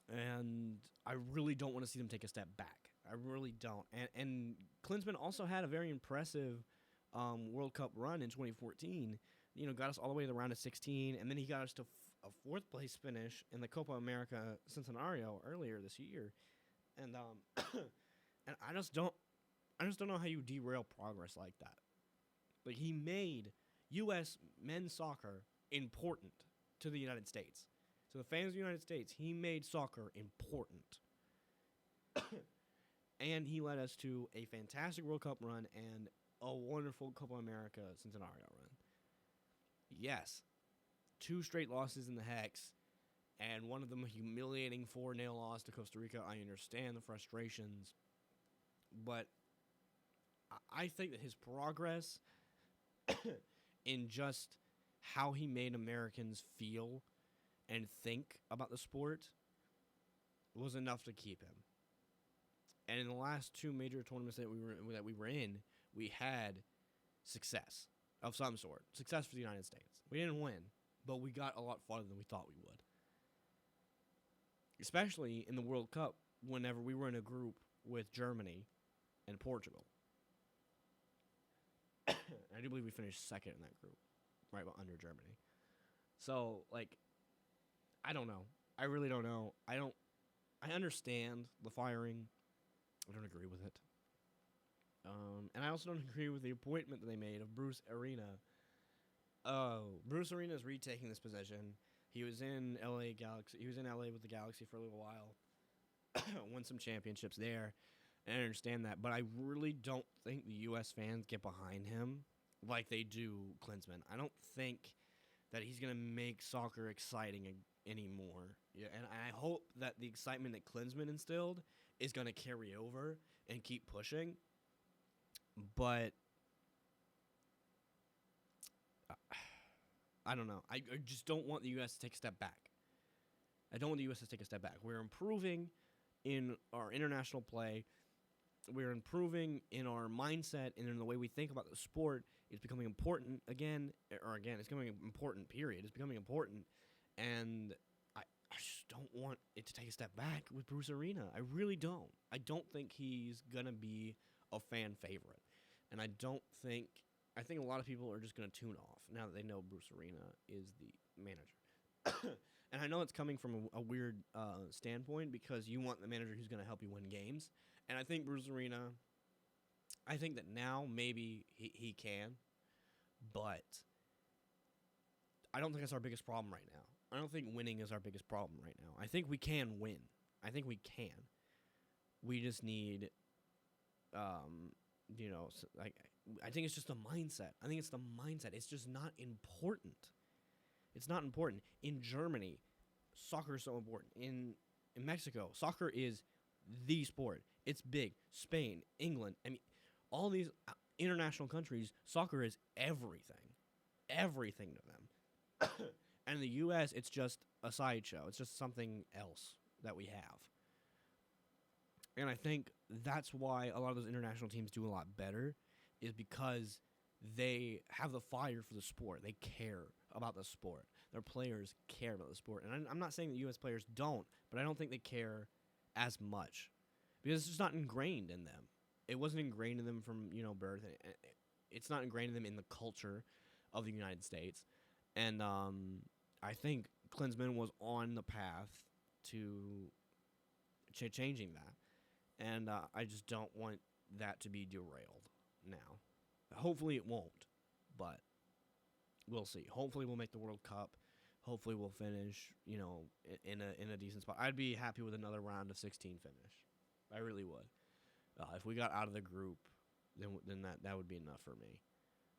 And I really don't want to see them take a step back. I really don't. And Klinsmann also had a very impressive World Cup run in 2014. Got us all the way to the round of 16, and then he got us to a fourth place finish in the Copa America Centenario earlier this year. And and I just don't know how you derail progress like that. Like, he made U.S. men's soccer important to the United States. So the fans of the United States, he made soccer important. And he led us to a fantastic World Cup run and a wonderful Copa America Centenario run. Yes, 2 straight losses in the Hex, and one of them a humiliating 4-0 loss to Costa Rica. I understand the frustrations, but I think that his progress in just how he made Americans feel and think about the sport was enough to keep him. And in the last 2 major tournaments that we were in, we had success of some sort. Success for the United States. We didn't win, but we got a lot farther than we thought we would. Especially in the World Cup, whenever we were in a group with Germany and Portugal. I do believe we finished second in that group, right under Germany. So, I don't know. I really don't know. I understand the firing. I don't agree with it. And I also don't agree with the appointment that they made of Bruce Arena. Bruce Arena is retaking this position. He was in LA Galaxy. He was in LA with the Galaxy for a little while. Won some championships there. And I understand that. But I really don't think the U.S. fans get behind him like they do Klinsmann. I don't think that he's going to make soccer exciting anymore. Yeah, and I hope that the excitement that Klinsmann instilled is going to carry over and keep pushing. But I don't know. I just don't want the U.S. to take a step back. I don't want the U.S. to take a step back. We're improving in our international play. We're improving in our mindset and in the way we think about the sport. It's becoming important again, it's becoming important, period. It's becoming important. And I just don't want it to take a step back with Bruce Arena. I really don't. I don't think he's going to be a fan favorite. And I think a lot of people are just going to tune off now that they know Bruce Arena is the manager. And I know it's coming from a weird standpoint because you want the manager who's going to help you win games. And I think Bruce Arena, I think that now maybe he can, but I don't think that's our biggest problem right now. I don't think winning is our biggest problem right now. I think we can win. I think we can. We just need, I think it's just the mindset. I think it's the mindset. It's just not important. It's not important. In Germany, soccer is so important. In Mexico, soccer is the sport. It's big. Spain, England, all these international countries, soccer is everything. Everything to them. And in the U.S., it's just a sideshow. It's just something else that we have. And I think that's why a lot of those international teams do a lot better, is because they have the fire for the sport. They care about the sport. Their players care about the sport. And I'm not saying that U.S. players don't, but I don't think they care as much because it's just not ingrained in them. It wasn't ingrained in them from, birth. It's not ingrained in them in the culture of the United States. And I think Klinsmann was on the path to changing that. And I just don't want that to be derailed now. Hopefully it won't, but we'll see. Hopefully we'll make the World Cup. Hopefully we'll finish, in a decent spot. I'd be happy with another round of 16 finish. I really would. If we got out of the group, then that would be enough for me.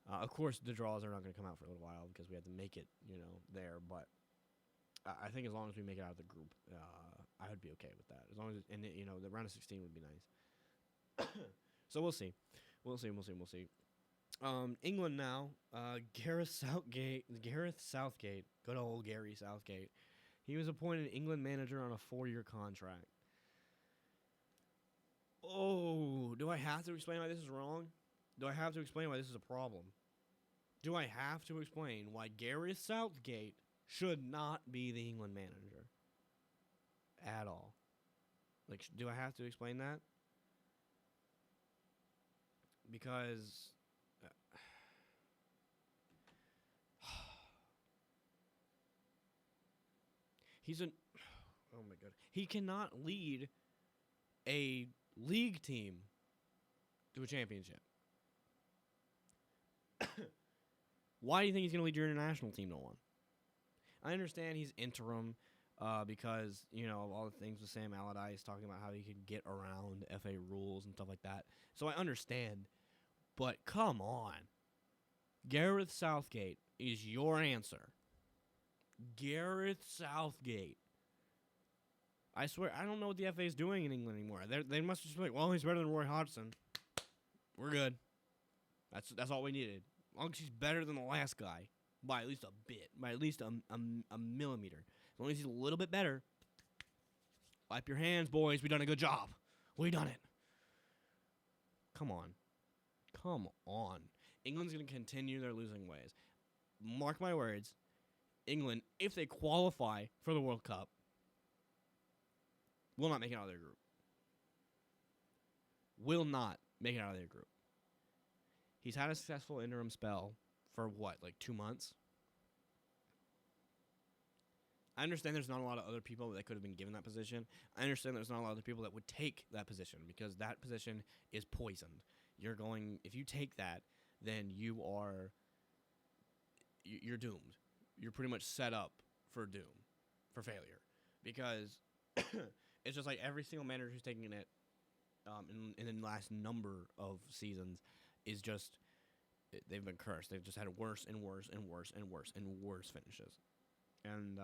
Of course, the draws are not going to come out for a little while because we have to make it, there. But I think as long as we make it out of the group, I would be okay with that. As long as the round of 16 would be nice. So we'll see. We'll see. England now. Gareth Southgate. Good old Gary Southgate. He was appointed England manager on a 4-year contract. Oh, do I have to explain why this is wrong? Do I have to explain why this is a problem? Do I have to explain why Gareth Southgate should not be the England manager? At all. Do I have to explain that? Because oh my god. He cannot lead a league team to a championship. Why do you think he's going to lead your international team to one? I understand he's interim because, of all the things with Sam Allardyce talking about how he could get around FA rules and stuff like that. So I understand. But come on. Gareth Southgate is your answer. Gareth Southgate. I swear, I don't know what the FA is doing in England anymore. They must just be like, well, he's better than Roy Hodgson. We're good. That's all we needed. As long as he's better than the last guy by at least a bit, by at least a millimeter. As long as he's a little bit better. Wipe your hands, boys. We done a good job. We done it. Come on. England's going to continue their losing ways. Mark my words. England, if they qualify for the World Cup, will not make it out of their group. Will not make it out of their group. He's had a successful interim spell for 2 months? I understand there's not a lot of other people that could have been given that position. I understand there's not a lot of other people that would take that position because that position is poisoned. If you take that, then you're doomed. You're pretty much set up for doom, for failure. Because it's just like every single manager who's taking it in the last number of seasons is just, they've been cursed. They've just had worse and worse and worse and worse and worse finishes. And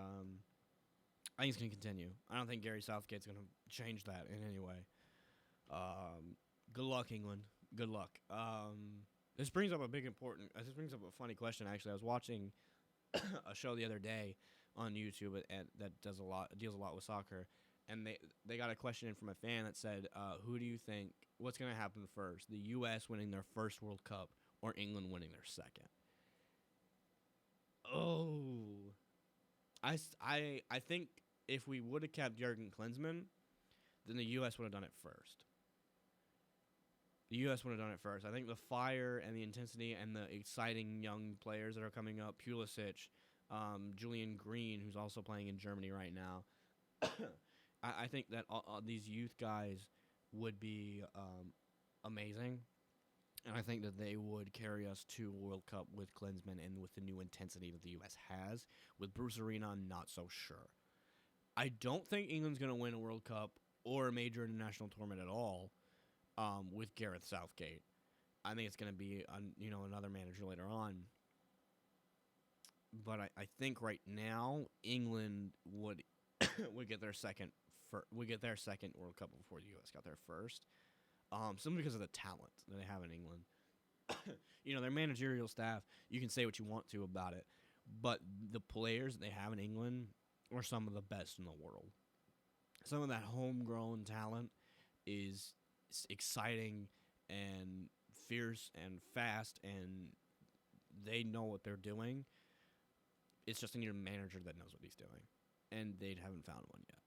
I think it's going to continue. I don't think Gary Southgate's going to change that in any way. Good luck, England. Good luck. This brings up a big important. This brings up a funny question. Actually, I was watching a show the other day on YouTube that deals a lot with soccer, and they got a question in from a fan that said, "Who do you think? What's going to happen first? The U.S. winning their first World Cup or England winning their second?" Oh, I think if we would have kept Jurgen Klinsmann, then the U.S. would have done it first. The U.S. would have done it first. I think the fire and the intensity and the exciting young players that are coming up, Pulisic, Julian Green, who's also playing in Germany right now, I think that these youth guys would be amazing. And I think that they would carry us to World Cup with Klinsmann and with the new intensity that the U.S. has. With Bruce Arena, I'm not so sure. I don't think England's going to win a World Cup or a major international tournament at all with Gareth Southgate. I think it's going to be another manager later on. But I think right now England would get their second World Cup before the U.S. got their first. Simply because of the talent that they have in England. Their managerial staff, you can say what you want to about it, but the players that they have in England are some of the best in the world. Some of that homegrown talent is exciting and fierce and fast, and they know what they're doing. It's just a new manager that knows what he's doing, and they haven't found one yet.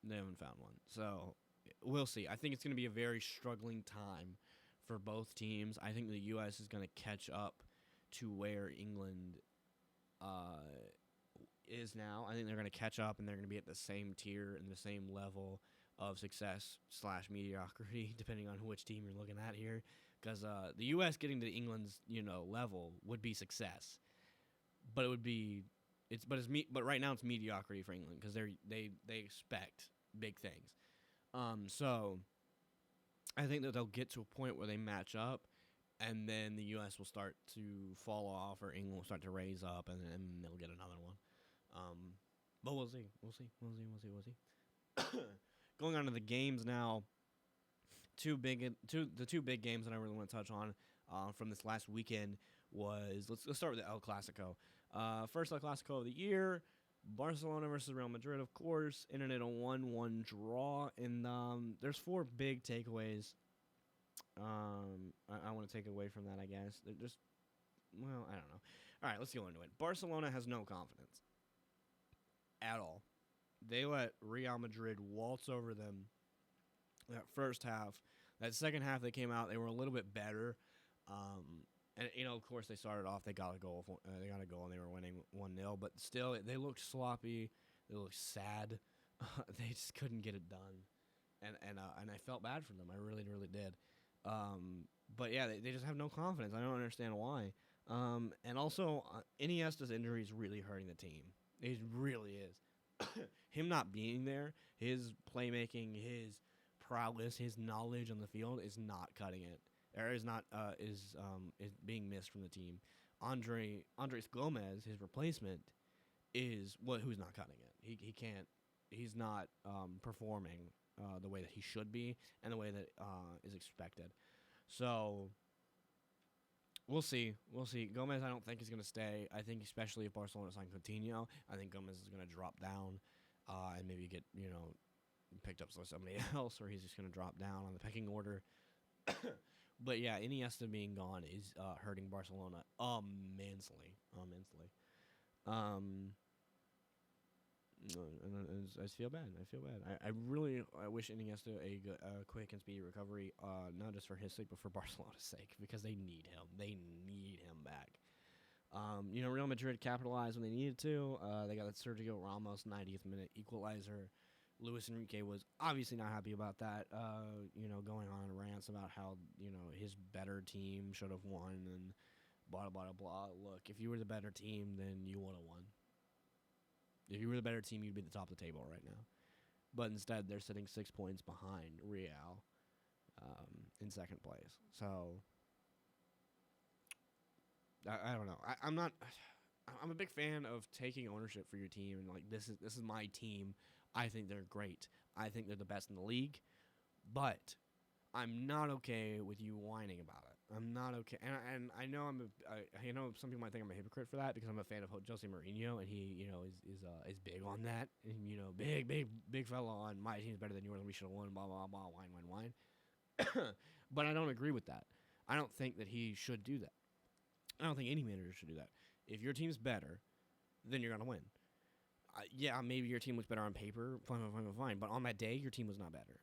They haven't found one, so we'll see. I think it's going to be a very struggling time for both teams. I think the U.S. is going to catch up to where England is now. I think they're going to catch up, and they're going to be at the same tier and the same level of success / mediocrity, depending on which team you're looking at here. Because the U.S. getting to England's level would be success, but it would be but right now it's mediocrity for England because they expect big things. So I think that they'll get to a point where they match up, and then the U.S. will start to fall off, or England will start to raise up, and then they'll get another one. But we'll see. Going on to the games now. The two big games that I really want to touch on from this last weekend was let's start with the El Clasico. First El Clasico of the year. Barcelona versus Real Madrid, of course, ended in a 1-1 draw, and there's 4 big takeaways I want to take away from that, I guess. They're just, well, I don't know. All right, let's go into it. Barcelona has no confidence at all. They let Real Madrid waltz over them that first half. That second half, they came out, they were a little bit better. And, of course, they started off, they got a goal, and they were winning 1-0. But still, they looked sloppy. They looked sad. They just couldn't get it done. And I felt bad for them. I really, really did. But, yeah, they just have no confidence. I don't understand why. And also, Iniesta's injury is really hurting the team. It really is. Him not being there, his playmaking, his prowess, his knowledge on the field is not cutting it. Is being missed from the team. Andres Gomez, his replacement, is who's not cutting it. He can't. He's not performing the way that he should be and the way that is expected. So we'll see. Gomez, I don't think is going to stay. I think especially if Barcelona sign Coutinho, I think Gomez is going to drop down and maybe get picked up by somebody else, or he's just going to drop down on the pecking order. But yeah, Iniesta being gone is hurting Barcelona immensely. I feel bad. I really wish Iniesta a quick and speedy recovery, not just for his sake, but for Barcelona's sake, because they need him. They need him back. Real Madrid capitalized when they needed to. They got that Sergio Ramos 90th minute equalizer. Luis Enrique was obviously not happy about that, going on rants about how, his better team should have won and blah, blah, blah, blah. Look, if you were the better team, then you would have won. If you were the better team, you'd be at the top of the table right now. But instead, they're sitting 6 points behind Real in second place. So, I don't know. I'm not... I'm a big fan of taking ownership for your team and like this is my team. I think they're great. I think they're the best in the league, but I'm not okay with you whining about it. I'm not okay, and I know I know some people might think I'm a hypocrite for that because I'm a fan of Jose Mourinho and he is big on that and big fella on my team's better than yours and we should have won blah blah blah whine. But I don't agree with that. I don't think that he should do that. I don't think any manager should do that. If your team's better, then you're gonna win. Yeah, maybe your team looks better on paper, fine. But on that day, your team was not better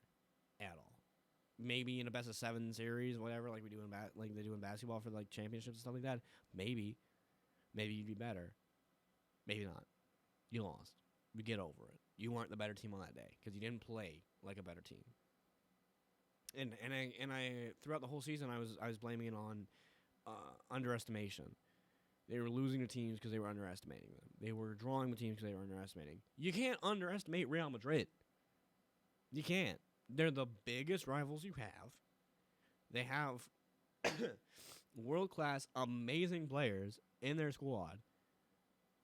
at all. Maybe in a best of 7 series, whatever, like we do in like they do in basketball for like championships and stuff like that. Maybe you'd be better. Maybe not. You lost. You get over it. You weren't the better team on that day because you didn't play like a better team. And I throughout the whole season, I was blaming it on underestimation. They were losing to teams because they were underestimating them. They were drawing with teams because they were underestimating. You can't underestimate Real Madrid. You can't. They're the biggest rivals you have. They have world-class, amazing players in their squad.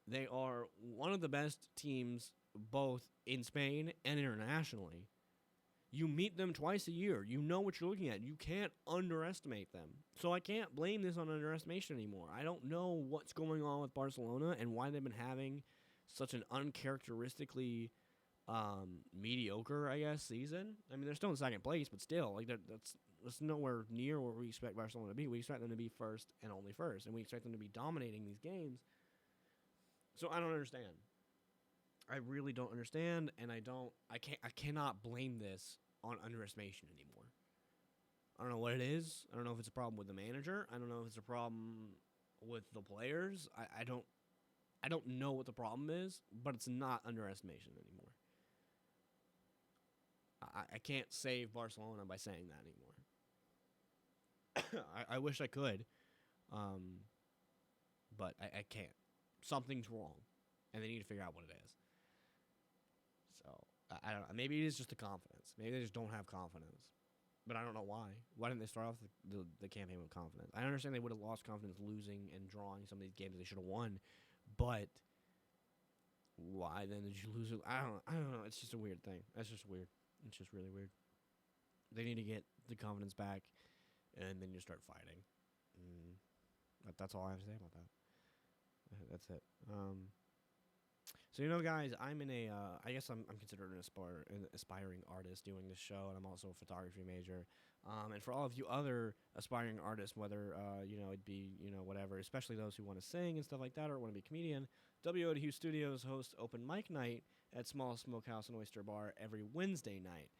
They are one of the best teams both in Spain and internationally. You meet them twice a year. You know what you're looking at. You can't underestimate them. So I can't blame this on underestimation anymore. I don't know what's going on with Barcelona and why they've been having such an uncharacteristically mediocre, I guess, season. I mean, they're still in second place, but still, like that's nowhere near where we expect Barcelona to be. We expect them to be first and only first, and we expect them to be dominating these games. So I don't understand. I really don't understand, and I cannot blame this on underestimation anymore. I don't know what it is. I don't know if it's a problem with the manager. I don't know if it's a problem with the players. I don't know what the problem is, but it's not underestimation anymore. I can't save Barcelona by saying that anymore. I wish I could, but I can't. Something's wrong, and they need to figure out what it is. So I don't know. Maybe it is just the confidence. Maybe they just don't have confidence. But I don't know why. Why didn't they start off the campaign with confidence? I understand they would have lost confidence losing and drawing some of these games they should have won, but why then did you lose it? I don't know. It's just a weird thing. That's just weird. It's just really weird. They need to get the confidence back, and then you start fighting. That's all I have to say about that. That's it. So, guys, I'm in I guess I'm considered an aspiring artist doing this show, and I'm also a photography major. And for all of you other aspiring artists, whether, it'd be, whatever, especially those who want to sing and stuff like that or want to be a comedian, WODU Studios hosts open mic night at Small Smokehouse and Oyster Bar every Wednesday night.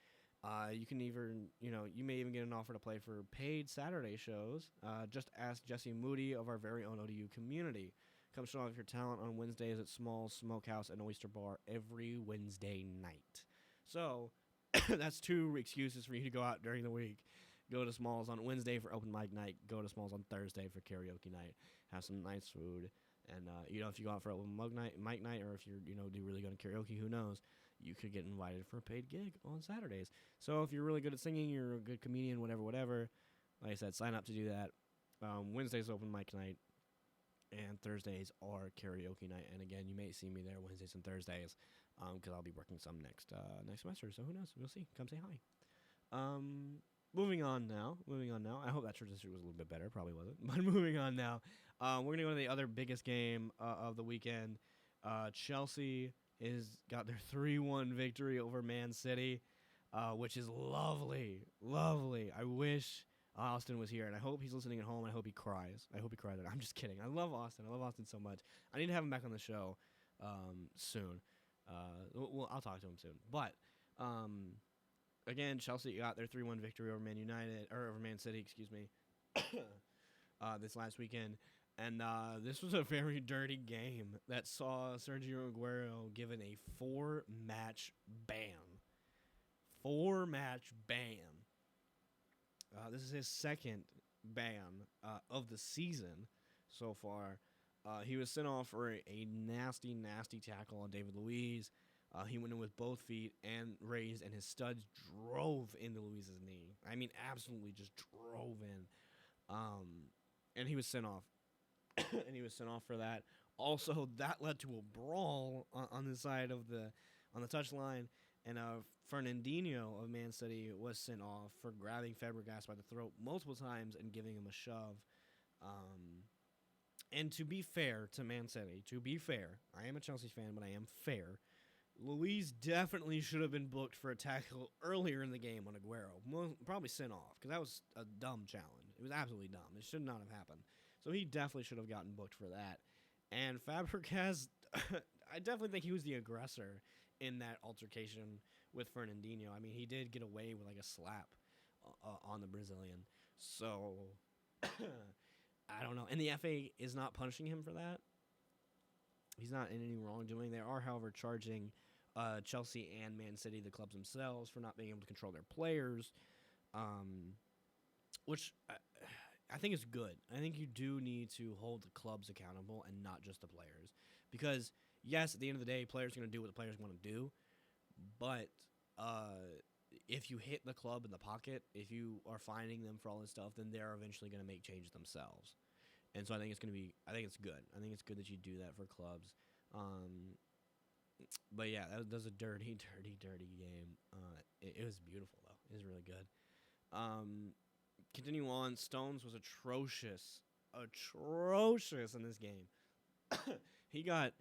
You can even, you may even get an offer to play for paid Saturday shows. Just ask Jesse Moody of our very own ODU community. Come show off your talent on Wednesdays at Small Smokehouse and Oyster Bar every Wednesday night. So, that's 2 excuses for you to go out during the week. Go to Smalls on Wednesday for open mic night. Go to Smalls on Thursday for karaoke night. Have some nice food. And, if you go out for open mic night or if you're, do really good at karaoke, who knows, you could get invited for a paid gig on Saturdays. So if you're really good at singing, you're a good comedian, whatever, like I said, sign up to do that. Wednesday's open mic night. And Thursdays are karaoke night. And again, you may see me there Wednesdays and Thursdays because I'll be working some next semester. So who knows? We'll see. Come say hi. Moving on now. I hope that transition was a little bit better. Probably wasn't. But moving on now. We're going to go to the other biggest game of the weekend. Chelsea got their 3-1 victory over Man City, which is lovely. Lovely. I wish Austin was here, and I hope he's listening at home, and I hope he cries. I'm just kidding. I love Austin. I love Austin so much. I need to have him back on the show soon. I'll talk to him soon. But, again, Chelsea got their 3-1 victory over over Man City, excuse me, this last weekend. And this was a very dirty game that saw Sergio Aguero given a 4-match ban. 4-match ban. This is his second ban of the season so far. He was sent off for a nasty, nasty tackle on David Luiz. He went in with both feet and raised, and his studs drove into Luiz's knee. I mean, absolutely just drove in. And he was sent off. And he was sent off for that. Also, that led to a brawl on the side of the on the touchline, and Fernandinho of Man City was sent off for grabbing Fabregas by the throat multiple times and giving him a shove. Um, and to be fair to Man City, to be fair, I am a Chelsea fan, but I am fair. Luis definitely should have been booked for a tackle earlier in the game on Aguero. Probably sent off because that was a dumb challenge. It was absolutely dumb. It should not have happened. So he definitely should have gotten booked for that. And Fabregas, I definitely think he was the aggressor in that altercation with Fernandinho. I mean, he did get away with like a slap on the Brazilian. So I don't know. And the FA is not punishing him for that. He's not in any wrongdoing. They are, however, charging Chelsea and Man City, the clubs themselves, for not being able to control their players, which I think is good. I think you do need to hold the clubs accountable and not just the players. Because, yes, at the end of the day, players are going to do what the players want to do, but if you hit the club in the pocket, if you are fining them for all this stuff, then they're eventually going to make changes themselves. And so I think it's I think it's good. I think it's good that you do that for clubs. But yeah, that was a dirty, dirty, dirty game. It was beautiful though. It was really good. Continue on. Stones was atrocious in this game. He got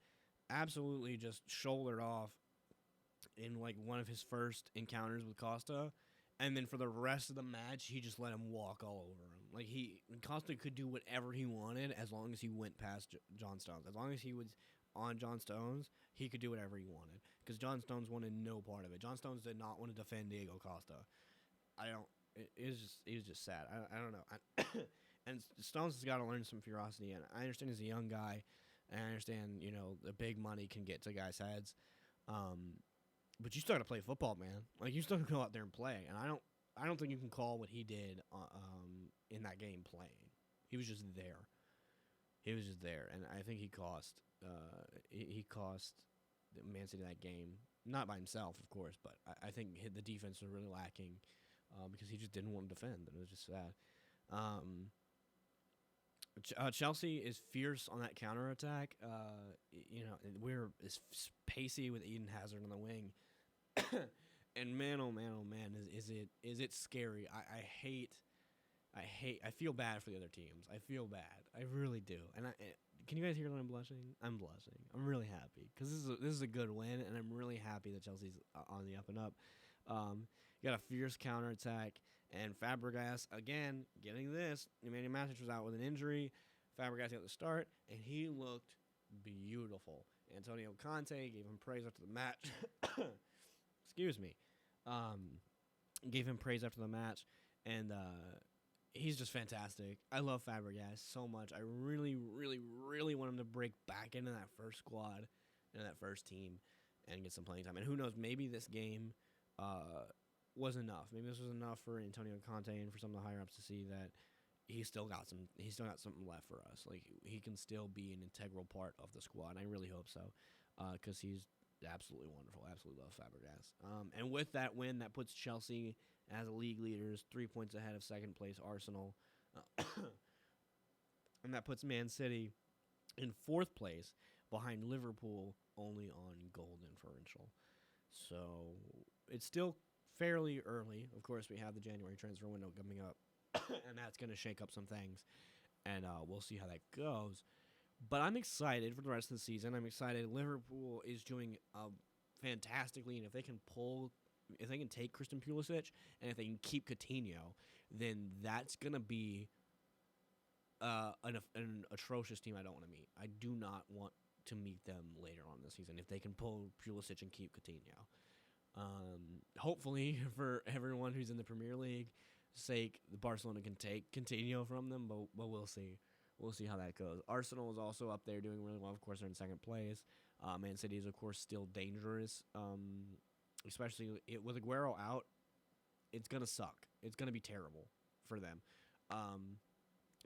absolutely just shouldered off in like one of his first encounters with Costa, and then for the rest of the match, he just let him walk all over him. Like Costa could do whatever he wanted as long as he went past John Stones. As long as he was on John Stones, he could do whatever he wanted because John Stones wanted no part of it. John Stones did not want to defend Diego Costa. It was just sad. I don't know. And Stones has got to learn some ferocity. And I understand he's a young guy, and I understand the big money can get to guys' heads. But you still got to play football, man. Like you still got to go out there and play. And I don't think you can call what he did in that game playing. He was just there. He was just there, and I think he cost Man City that game. Not by himself, of course, but I think the defense was really lacking because he just didn't want to defend, and it was just sad. Chelsea is fierce on that counterattack. We're pacey with Eden Hazard on the wing. And man, oh man, is it scary? I feel bad for the other teams. I feel bad. I really do. And can you guys hear that I'm blushing? I'm blushing. I'm really happy because this is a good win, and I'm really happy that Chelsea's on the up and up. You got a fierce counterattack, and Fabregas again getting this. Nemanja Matic was out with an injury. Fabregas got the start, and he looked beautiful. Antonio Conte gave him praise after the match. Excuse me. Gave him praise after the match, and he's just fantastic. I love Fabregas so much. I really, really, really want him to break back into that first squad, into that first team, and get some playing time. And who knows, maybe this game was enough. Maybe this was enough for Antonio Conte and for some of the higher ups to see that he's still got something left for us. Like he can still be an integral part of the squad. And I really hope so, because he's absolutely wonderful. Absolutely love Fabregas. And with that win, that puts Chelsea as league leaders, 3 points ahead of second place Arsenal, and that puts Man City in fourth place behind Liverpool, only on goal differential. So it's still fairly early. Of course, we have the January transfer window coming up, and that's going to shake up some things, and we'll see how that goes. But I'm excited for the rest of the season. I'm excited. Liverpool is doing fantastically, and if they can take Christian Pulisic, and if they can keep Coutinho, then that's going to be an atrocious team I don't want to meet. I do not want to meet them later on this season if they can pull Pulisic and keep Coutinho. Hopefully, for everyone who's in the Premier League sake, the Barcelona can take Coutinho from them, but we'll see. We'll see how that goes. Arsenal is also up there doing really well. Of course, they're in second place. Man City is, of course, still dangerous, especially with Aguero out. It's going to suck. It's going to be terrible for them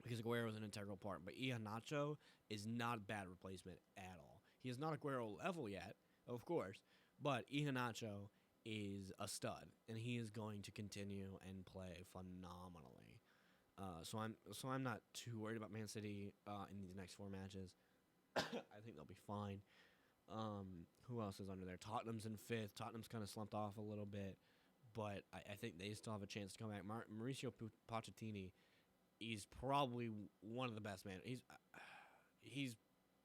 because Aguero is an integral part. But Iheanacho is not a bad replacement at all. He is not Aguero level yet, of course, but Iheanacho is a stud, and he is going to continue and play phenomenally. So I'm not too worried about Man City in these next four matches. I think they'll be fine. Who else is under there? Tottenham's in fifth. Tottenham's kind of slumped off a little bit, but I think they still have a chance to come back. Mauricio Pochettino, he's probably one of the best man. He's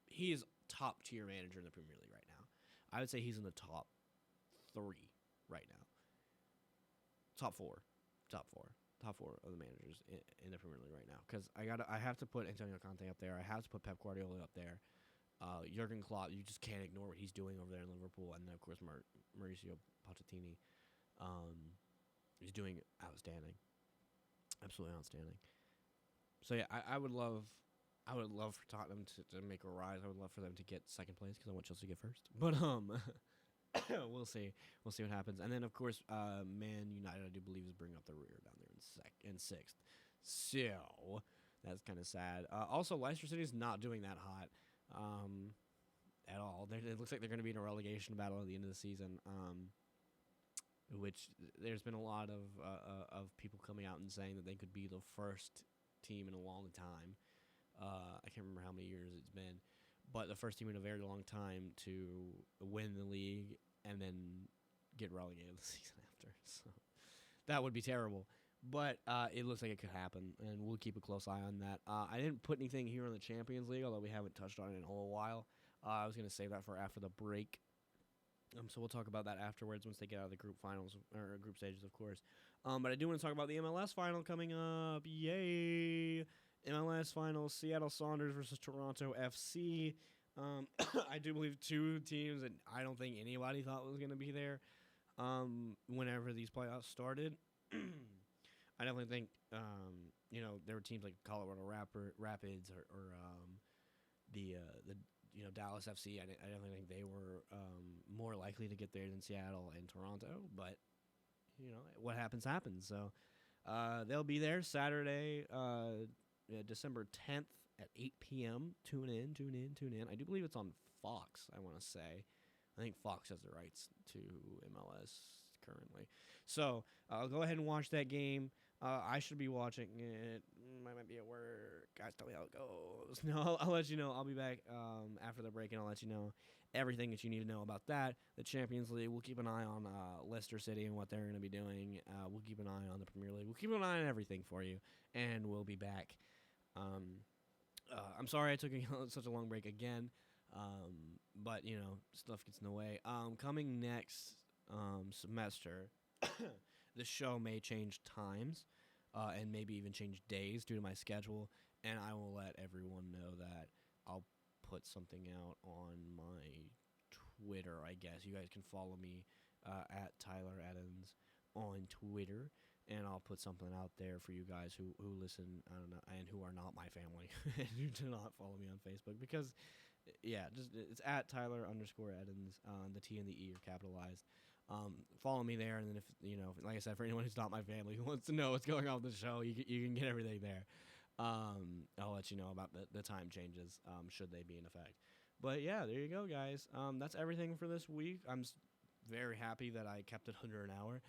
he is top tier manager in the Premier League right now. I would say he's in the top three right now. Top four, top four, top four of the managers in the Premier League right now. Because I have to put Antonio Conte up there. I have to put Pep Guardiola up there. Jurgen Klopp, you just can't ignore what he's doing over there in Liverpool, and then of course Mauricio Pochettino, he's doing outstanding, absolutely outstanding. So yeah, I would love for Tottenham to make a rise. I would love for them to get second place because I want Chelsea to get first. But we'll see what happens. And then of course, Man United, I do believe, is bringing up the rear down there in sixth. So that's kind of sad. Also, Leicester City is not doing that hot. At all. It looks like they're going to be in a relegation battle at the end of the season, which there's been a lot of people coming out and saying that they could be the first team in a long time. I can't remember how many years it's been, but the first team in a very long time to win the league and then get relegated the season after. So that would be terrible. But it looks like it could happen, and we'll keep a close eye on that. I didn't put anything here on the Champions League, although we haven't touched on it in a whole while. I was going to save that for after the break. So we'll talk about that afterwards once they get out of the group finals, or group stages, of course. But I do want to talk about the MLS final coming up. Yay! MLS final, Seattle Sounders versus Toronto FC. I do believe two teams that I don't think anybody thought was going to be there whenever these playoffs started. I definitely think, there were teams like Colorado Rapids or the Dallas FC. I definitely think they were more likely to get there than Seattle and Toronto. But, what happens. So they'll be there Saturday, December 10th at 8 p.m. Tune in. I do believe it's on Fox, I want to say. I think Fox has the rights to MLS currently. So I'll go ahead and watch that game. I should be watching it. I might be at work. Guys, tell me how it goes. No, I'll let you know. I'll be back after the break, and I'll let you know everything that you need to know about that. The Champions League, we'll keep an eye on Leicester City and what they're going to be doing. We'll keep an eye on the Premier League. We'll keep an eye on everything for you, and we'll be back. I'm sorry I took such a long break again, but, stuff gets in the way. Coming next semester, the show may change times and maybe even change days due to my schedule, and I will let everyone know that. I'll put something out on my Twitter, I guess. You guys can follow me at Tyler Adams on Twitter, and I'll put something out there for you guys who listen, I don't know, and who are not my family and who do not follow me on Facebook, because, it's at Tyler_Adams. The T and the E are capitalized. Follow me there, and then if like I said, for anyone who's not my family who wants to know what's going on with the show, you can get everything there. I'll let you know about the time changes, should they be in effect. But yeah, there you go, guys. That's everything for this week. I'm very happy that I kept it under an hour.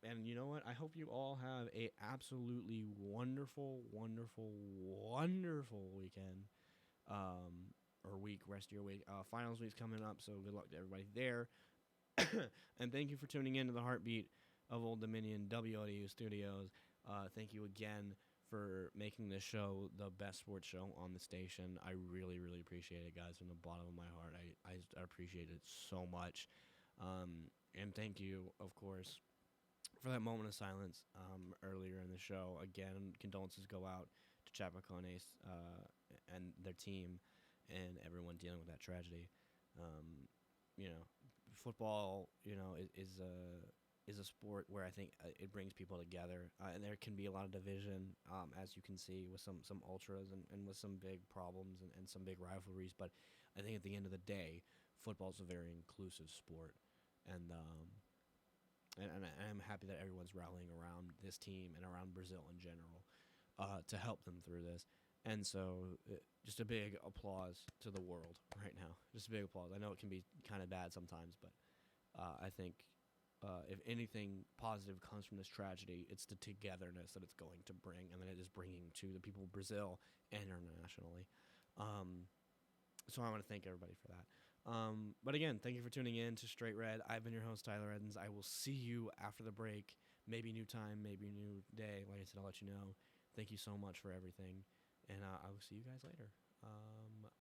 And you know what? I hope you all have a absolutely wonderful, wonderful, wonderful weekend. Or week, rest of your week. Finals week's coming up, so good luck to everybody there. And thank you for tuning in to the Heartbeat of Old Dominion WODU Studios. Thank you again for making this show the best sports show on the station. I really, really appreciate it, guys, from the bottom of my heart. I appreciate it so much. And thank you, of course, for that moment of silence earlier in the show. Again, condolences go out to Chad McConaughey and their team and everyone dealing with that tragedy. Football, is a sport where I think it brings people together, and there can be a lot of division, as you can see with some ultras and with some big problems and some big rivalries. But I think at the end of the day, football is a very inclusive sport, and I'm happy that everyone's rallying around this team and around Brazil in general to help them through this. And so just a big applause to the world right now. Just a big applause. I know it can be kind of bad sometimes, but I think if anything positive comes from this tragedy, it's the togetherness that it's going to bring, and that it is bringing to the people of Brazil and internationally. So I want to thank everybody for that. But again, thank you for tuning in to Straight Red. I've been your host, Tyler Edens. I will see you after the break. Maybe new time, maybe new day. Like I said, I'll let you know. Thank you so much for everything. And I will see you guys later.